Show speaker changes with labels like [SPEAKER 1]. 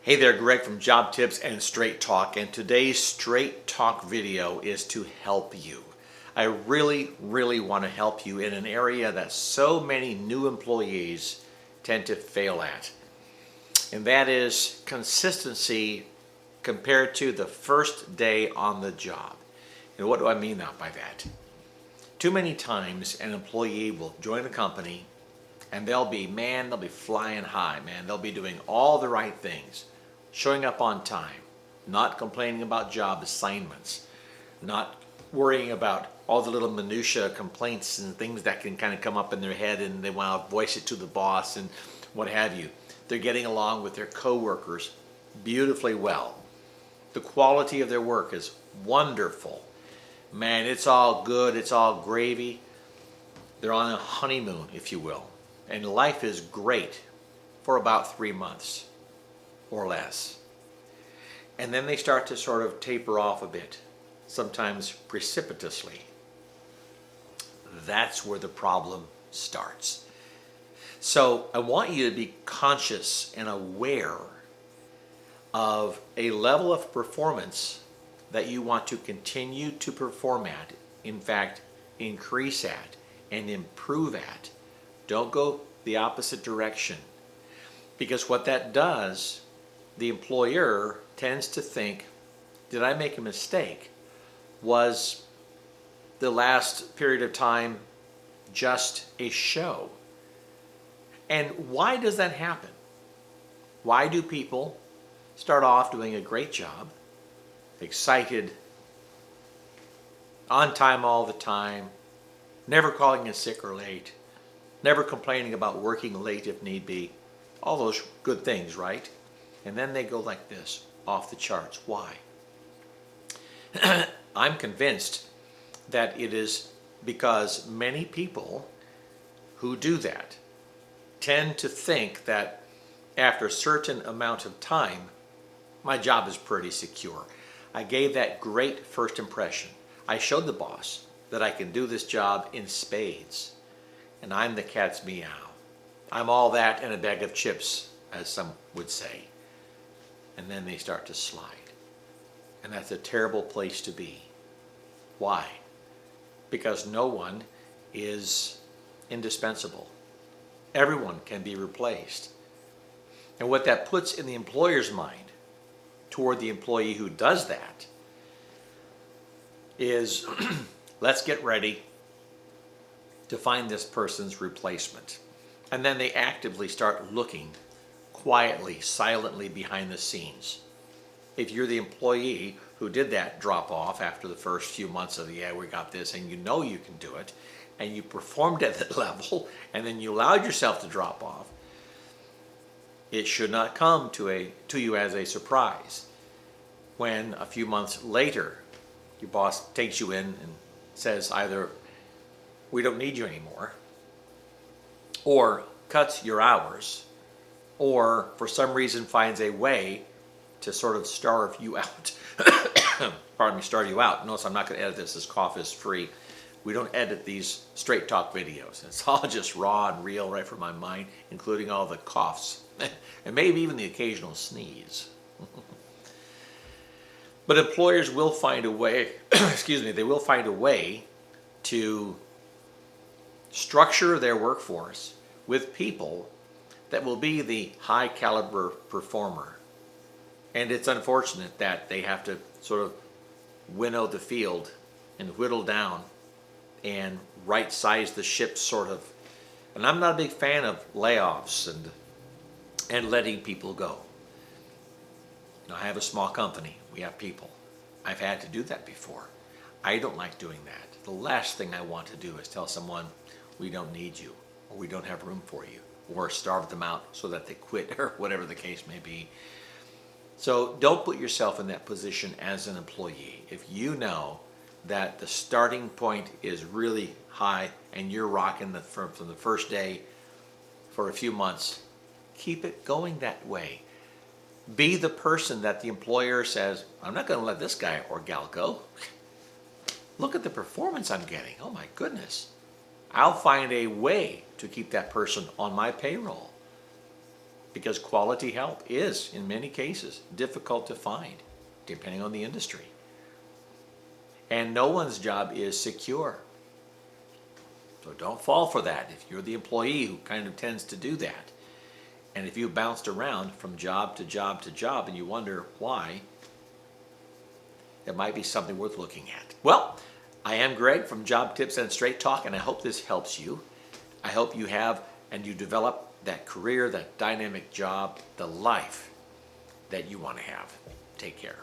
[SPEAKER 1] Hey there, Greg from Job Tips and Straight Talk, and today's Straight Talk video is to help you. I really want to help you in an area that so many new employees tend to fail at, and that is consistency compared to the first day on the job. And what do I mean by that? Too many times an employee will join a company and they'll be flying high, man. They'll be doing all the right things, showing up on time, not complaining about job assignments, not worrying about all the little minutia complaints and things that can kind of come up in their head and they want to voice it to the boss and what have you. They're getting along with their coworkers beautifully well. The quality of their work is wonderful. Man, it's all good, it's all gravy. They're on a honeymoon, if you will. And life is great for about 3 months or less. And then they start to sort of taper off a bit, sometimes precipitously. That's where the problem starts. So I want you to be conscious and aware of a level of performance that you want to continue to perform at, in fact, increase at and improve at. Don't go the opposite direction, because what that does, the employer tends to think, did I make a mistake? Was the last period of time just a show? And why does that happen? Why do people start off doing a great job, excited, on time all the time, never calling in sick or late, never complaining about working late if need be, all those good things, right? And then they go like this, off the charts. Why? I'm convinced that it is because many people who do that tend to think that after a certain amount of time, my job is pretty secure. I gave that great first impression. I showed the boss that I can do this job in spades. And I'm the cat's meow. I'm all that and a bag of chips, as some would say. And then they start to slide. And that's a terrible place to be. Why? Because no one is indispensable. Everyone can be replaced. And what that puts in the employer's mind toward the employee who does that is, let's get ready to find this person's replacement. And then they actively start looking quietly, silently behind the scenes. If you're the employee who did that drop off after the first few months of yeah, we got this, and you know you can do it, and you performed at that level, and then you allowed yourself to drop off, it should not come to you as a surprise when a few months later your boss takes you in and says either, we don't need you anymore, or cuts your hours, or for some reason finds a way to sort of starve you out. Pardon me, starve you out. Notice I'm not going to edit this cough is free. We don't edit these straight talk videos. It's all just raw and real right from my mind, including all the coughs, and maybe even the occasional sneeze. But employers will find a way, they will find a way to structure their workforce with people that will be the high caliber performer. And it's unfortunate that they have to sort of winnow the field and whittle down and right size the ship sort of. And I'm not a big fan of layoffs and letting people go. Now, I have a small company. We have people. I've had to do that before. I don't like doing that. The last thing I want to do is tell someone, we don't need you, or we don't have room for you, or starve them out so that they quit, or whatever the case may be. So don't put yourself in that position as an employee. If you know that the starting point is really high and you're rocking from the first day for a few months, keep it going that way. Be the person that the employer says, I'm not going to let this guy or gal go. Look at the performance I'm getting. Oh my goodness. I'll find a way to keep that person on my payroll. because quality help is, in many cases, difficult to find, depending on the industry. And no one's job is secure. So don't fall for that if you're the employee who kind of tends to do that. And if you bounced around from job to job to job and you wonder why, it might be something worth looking at. Well, I am Greg from Job Tips and Straight Talk, and I hope this helps you. I hope you have and you develop that career, that dynamic job, the life that you want to have. Take care.